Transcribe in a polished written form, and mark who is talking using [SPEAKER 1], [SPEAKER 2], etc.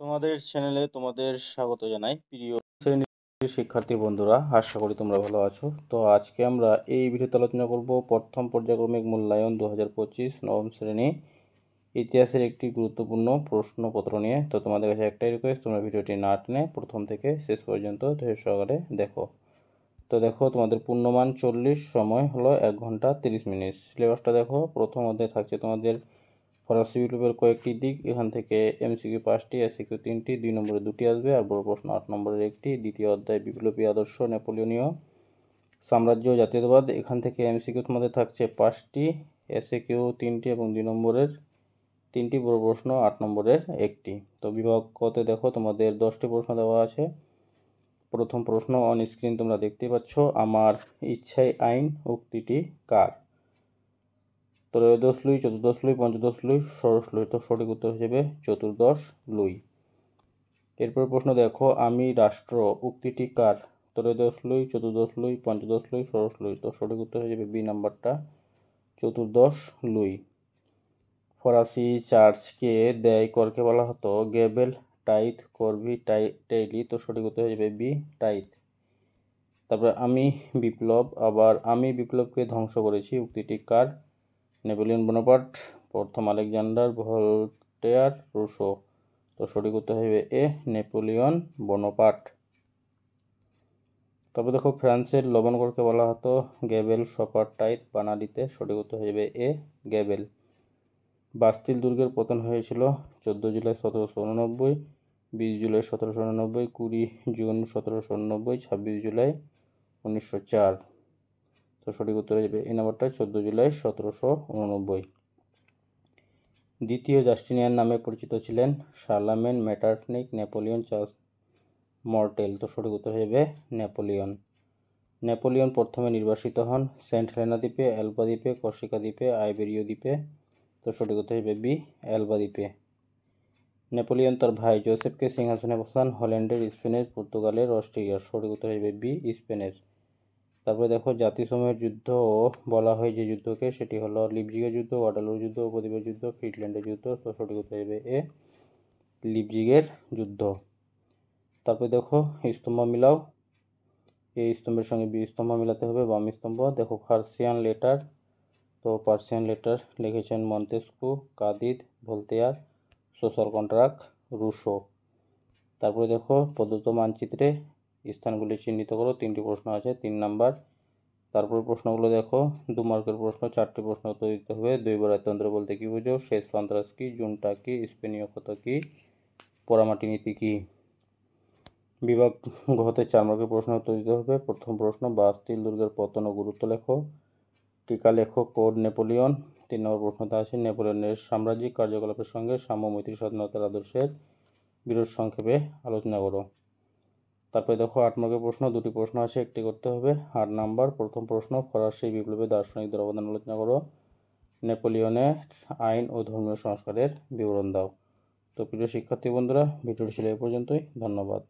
[SPEAKER 1] তোমাদের চ্যানেলে তোমাদের স্বাগত জানাই প্রিয় শ্রেণীর শিক্ষার্থী বন্ধুরা। আশা করি তোমরা ভালো আছো। তো আজকে আমরা এই ভিডিওতে আলোচনা করব প্রথম পর্যায়ক্রমিক মূল্যায়ন 2025 নবম শ্রেণী ইতিহাসের একটি গুরুত্বপূর্ণ প্রশ্নপত্র নিয়ে। তো তোমাদের কাছে একটাই রিকোয়েস্ট, তোমরা ভিডিওটি না টেনে প্রথম থেকে শেষ পর্যন্ত ধৈর্য সহকারে দেখো। তো দেখো, তোমাদের পূর্ণমান 40, সময় হলো 1 ঘন্টা 30 মিনিট। সিলেবাসটা দেখো, প্রথম অধ্যায়ে থাকছে তোমাদের ফরাসি বিপ্লবের কয়েকটি দিক। এখান থেকে এমসিকিউ 5টি, এসিকিউ 3টি, 2 নম্বরে 2টি আসবে, আর বড় প্রশ্ন 8 নম্বরের একটি। দ্বিতীয় অধ্যায় বিপ্লবী আদর্শ, নেপোলিয়নীয় সাম্রাজ্য, জাতীয়তাবাদ। এখান থেকে এমসিকিউ তোমাদের থাকছে 5টি, এসিকিউ 3টি এবং 2 নম্বরের 3টি, বড় প্রশ্ন 8 নম্বরের একটি। তো বিভাগ কতে দেখো, তোমাদের 10টি প্রশ্ন দেওয়া আছে। প্রথম প্রশ্ন অন স্ক্রিন তোমরা দেখতেই পাচ্ছ, আমার ইচ্ছায় আইন উক্তিটি কার? ত্রয়োদশ লুই, চতুর্দশ লুই, পঞ্চদশ লুই, ষোড়শ লুই। তো সঠিক উত্তর হিসেবে চতুর্দশ লুই। এরপর প্রশ্ন দেখো, আমি রাষ্ট্র উক্তিটি কার? ত্রয়োদশ লুই, চতুর্দশ লুই, পঞ্চদশ লুই, ষোড়শ লুই। তো সঠিক উত্তর হিসেবে বি নাম্বারটা, চতুর্দশ লুই। ফরাসি চার্চকে দেয় করকে বলা হতো গেবেল, টাইথ, করভি, টেইলি। তো সঠিক উত্তর হিসেবে বি, টাইথ। তারপরে আমি বিপ্লব, আবার আমি বিপ্লবকে ধ্বংস করেছি উক্তিটি কার? নেপোলিয়ন বোনাপার্ট, প্রথম আলেকজান্ডার, ভোল্টেয়ার, রুশো। তো সঠিক উত্তর হবে এ, নেপোলিয়ন বোনাপার্ট। তবে দেখো, ফ্রান্সের লবণগড়কে বলা হতো গেবেল, শপার, টাইথ, বানাডিতে। সঠিক উত্তর হবে এ, গেবেল। বাস্তিল দুর্গের পতন হয়েছিল 14 জুলাই 1789, 20 জুলাই 1789, 20 জুন 1789, 26 জুলাই 1904। তো সঠিক উত্তর হবে এই নাম্বারটা, 14 জুলাই 1789। দ্বিতীয় জাস্টিনিয়ান নামে পরিচিত ছিলেন শার্লামেন, মেটারনিক, নেপোলিয়ন, চার্লস মর্টেল। তো সঠিক উত্তর হবে নেপোলিয়ন। নেপোলিয়ন প্রথমে নির্বাসিত হন সেন্ট হেলেনা দ্বীপে, এলবা দ্বীপে, কর্সিকা দ্বীপে, আইবেরীয় দ্বীপে। তো সঠিক উত্তর হবে বি, এলবা দ্বীপে। নেপোলিয়ন তার ভাই জোসেফকে সিংহাসনে বসান হল্যান্ডের, স্পেনের, পর্তুগালের, অস্ট্রিয়ার। সঠিক উত্তর হবে বি, স্পেনের। তারপরে দেখো, জাতিসমূহের যুদ্ধ বলা হয় যে যুদ্ধকে, সেটি হলো লিপজিগের যুদ্ধ, ওয়াটারলুর যুদ্ধ, উপদ্বীপের যুদ্ধ, ফ্রিডল্যান্ডের যুদ্ধ। তো সঠিক উত্তর হবে এ, লিপজিগের যুদ্ধ। তারপরে দেখো, স্তম্ভ মিলাও, এই স্তম্ভের সঙ্গে বি স্তম্ভ মিলাতে হবে, বাম স্তম্ভ। দেখো, পার্সিয়ান লেটার। তো পার্সিয়ান লেটার লিখেছেন Montesquieu, Candide, Voltaire, social contract, Rousseau. তারপরে দেখো, প্রদত্ত মানচিত্রে স্থানগুলি চিহ্নিত করো। 3টি প্রশ্ন আছে, 3 নাম্বার। তারপর প্রশ্নগুলো দেখো, 2 মার্কের প্রশ্ন, 4টি প্রশ্ন উত্তর দিতে হবে। 2 রাজতন্ত্র বলতে কি বুঝো, শেষ সন্ত্রাস কি, জুনটা কি, স্পেনীয় ক্ষত কি, পোড়ামাটি নীতি কি। বিভাগ ঘতে 4 মার্কের প্রশ্ন উত্তর দিতে হবে। প্রথম প্রশ্ন, বাস্তিল দুর্গের পতন ও গুরুত্ব লেখো। টিকা লেখো কোড নেপোলিয়ন। 3 নম্বর প্রশ্নটা আছে, নেপোলিয়নের সাম্রাজ্যিক কার্যকলাপের সঙ্গে সাম্য, মৈত্রী, স্বাধীনতার আদর্শের বিরোধ সংক্ষেপে আলোচনা করো। তারপরে দেখো, 8 মার্কের প্রশ্ন, 2টি প্রশ্ন আছে, একটি করতে হবে। 8 নাম্বার প্রথম প্রশ্ন, ফরাসি বিপ্লবে দার্শনিকদের অবদান আলোচনা করো। নেপোলিয়নের আইন ও ধর্মীয় সংস্কারের বিবরণ দাও। তো প্রিয় শিক্ষার্থী বন্ধুরা, ভিডিওটি ছিল এই পর্যন্তই। ধন্যবাদ।